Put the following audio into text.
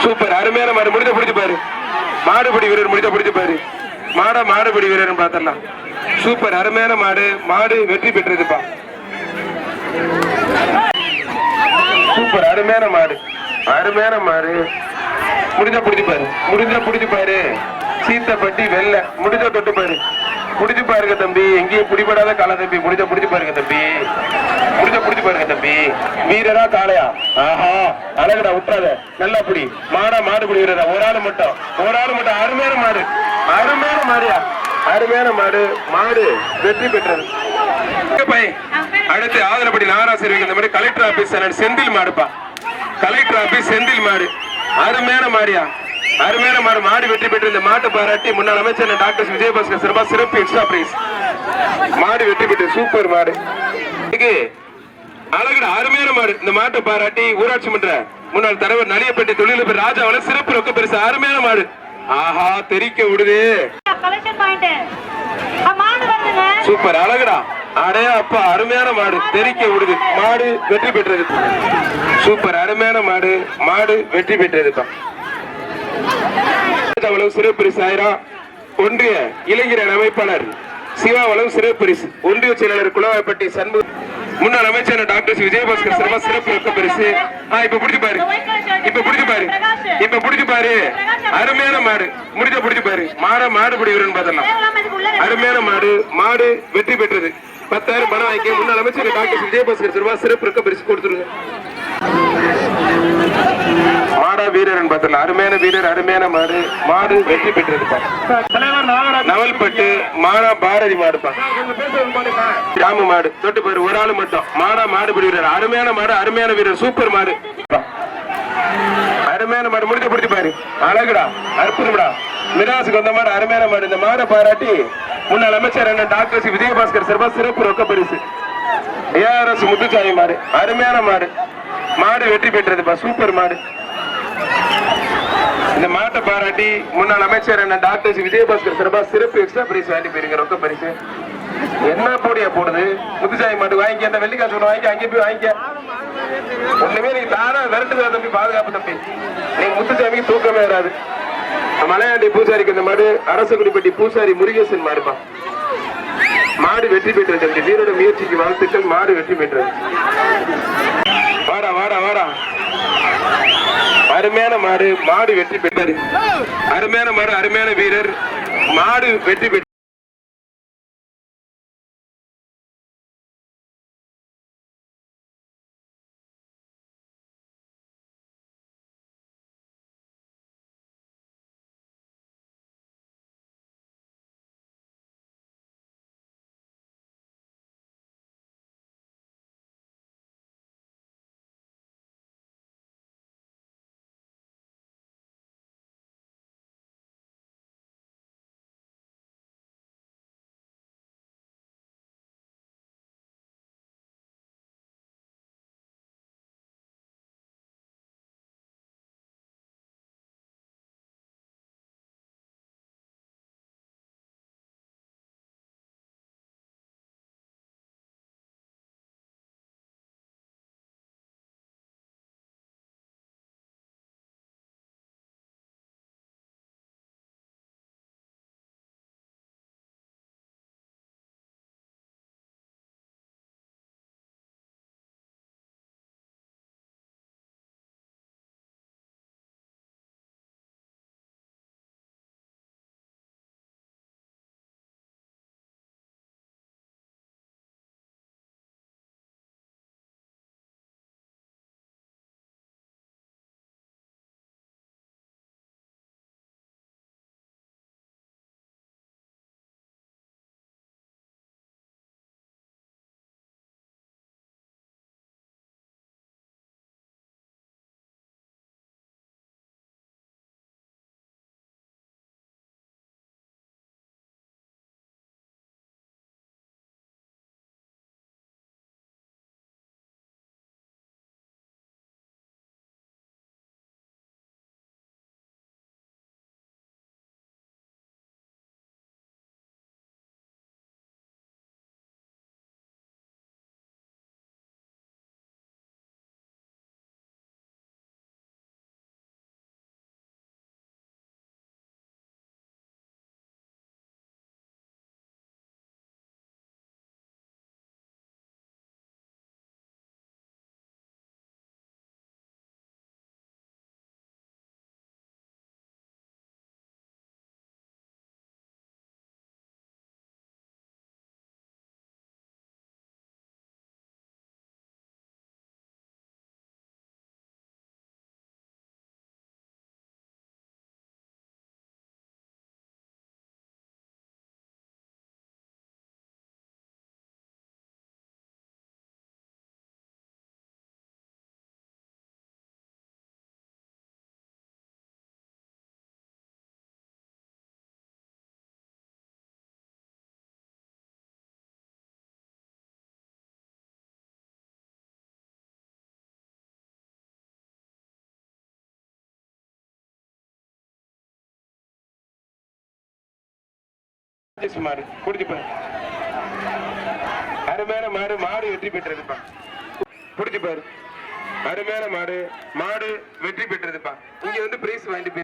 Super அருமையான மாடு. முடிஞ்ச பிடிச்சு பாரு. மாடுபிடி வீரர் முடிஞ்ச பிடிச்சு பாரு. மாடுபிடி வீரர் பாத்திரலாம். சூப்பர் அருமையான மாடு. மாடு வெற்றி பெற்றதுப்பா. சூப்பர் அருமையான மாடு. முடிஞ்ச பிடிச்சு பாரு. சீத்தப்பட்டி வெள்ள முடிஞ்ச தொட்டு பாரு. புடிச்சு பாருங்க தம்பி. எங்கேயும் பிடிபடாத கால தம்பி. முடிஞ்ச பிடிச்சு பாருங்க தம்பி. வீரரா காளையா? ஆஹா அழகுடா விட்டுறாத. நல்லா புடி. மாடுபிடி வீரரா. ஒரு ஆளு மட்டும். அருமையான மாடு. மாடு வெற்றி பெற்றது. அடுத்து ஆதரப்படி நாராசிரியர் இந்த மாதிரி கலெக்டர் ஆபீஸ் செந்தில் மாடுப்பா. செந்தில் மாடு. அருமையான மாடு. மாடு வெற்றி பெற்று இந்த மாட்டை பாராட்டி முன்னாள் அமைச்சர் டாக்டர் விஜயபாஸ்கர் சிறப்பா சிறப்பு எக்ஸ்ட்ரா பிரைஸ். மாடு வெற்றி பெற்று சூப்பர் மாடு. அழகுடா அருமையான மாடு. இந்த மாட்டை பாராட்டி ஊராட்சி மன்ற முன்னாள் தலைவர் நலியப்பட்டி தொழிலதிபர் ராஜாவால சிறப்பு ரொக்க பெருசு. அருமையான மாடு. ஆஹா தெரிக்க விடுது. சூப்பர் அழகுடா. அடையா அப்பா அருமையான மாடு. தெரிக்க விடுது. மாடு வெற்றி பெற்றது. சூப்பர் அருமையான மாடு. மாடு வெற்றி பெற்றதுப்பா. சிறப்பு பரிசு 1000. ஒன்றிய இளைஞர் அமைப்பாளர் சிவாவளவு சிறப்பு பரிசு. ஒன்றிய செயலாளர் குளவாய்ப்பட்டி சண்முக முன்னாள் அமைச்சர் டாக்டர் விஜயபாஸ்கர் சிறப்பா சிறப்பு ரொக்க பரிசு. இப்ப பிடிச்சு பாரு. அருமையான மாடு. முடிஞ்ச பிடிச்சு பாரு. மாடுபிடி வீரன் பார்த்தலாம். அருமையான மாடு வெற்றி பெற்றது. 10,000 பணம் வாங்கி முன்னாள் அமைச்சர் டாக்டர் விஜயபாஸ்கர் சிறப்பா சிறப்பு ரொக்க பரிசு கொடுத்துருங்க. மாடா வீரன் பார்த்தல. அருமையான வீரர். அருமையான மாடு வெற்றி பெற்றது. நவல்பட்டு மாடா பாரதி மாடுப்பா. ராமு மாடு தொட்டு பாரு. ஒரு ஆளு மட்டும். மாடுபிடி வீரர். அருமையான வீரர். சூப்பர் மாடு. அருமையான மாடு. முடிஞ்ச பிடிச்சு பாரு. அழகுடா அற்புதம்டா. மிராசுக்கு வந்த மாடு. அருமையான மாடு. இந்த மாடை பாராட்டி முன்னாள் அமைச்சர் டாக்டர் விஜயபாஸ்கர் சிறப்பா சிறப்பு ரொக்க பரிசு. ARS முத்துசாமி மாடு. அருமையான மாடு வெற்றி பெற்றதுப்பா. சூப்பர் மாடு. இந்த மாட்டை பாராட்டி முன்னாள் அமைச்சர் டாக்டர் விஜயபாஸ்கர் சிறப்பா சிறப்பு எக்ஸ்ட்ரா பிரைஸ் வாங்கி போயிருங்க. ரொக்க பரிசு. என்ன போடியா போடுது. முத்துசாமி மாடு வாங்கிக்க. அந்த வெள்ளிக்காசு வாங்கிக்க. அங்கே போய் வாங்கிக்க. ஒண்ணுமே நீங்க தாரா விரட்டுதா தம்பி. பாதுகாப்பு தம்பி. நீங்க முத்துசாமிக்கு தூக்கமே வராது. மலையாண்டி பூசாரிக்கு இந்த மாடு. அரசகுடிப்பட்டி பூசாரி முருகேசன் மாடுப்பா. மாடு வெற்றி பெற்றது. வீரோட முயற்சிக்கு வாழ்த்துக்கள். மாடு வெற்றி பெற்றது. வாடா. அருமையான மாடு வெற்றி பெற்றாரு. அருமையான வீரர். மாடு வெற்றி பெற்ற மாடு குடிச்சுப்பா. அருமையான மாடு, மாடு வெற்றி பெற்றதுப்பா. புடிச்சு பாரு, அருமையான மாடு, மாடு வெற்றி பெற்றதுப்பா. இங்க வந்து பிரைஸ் வாங்கிட்டு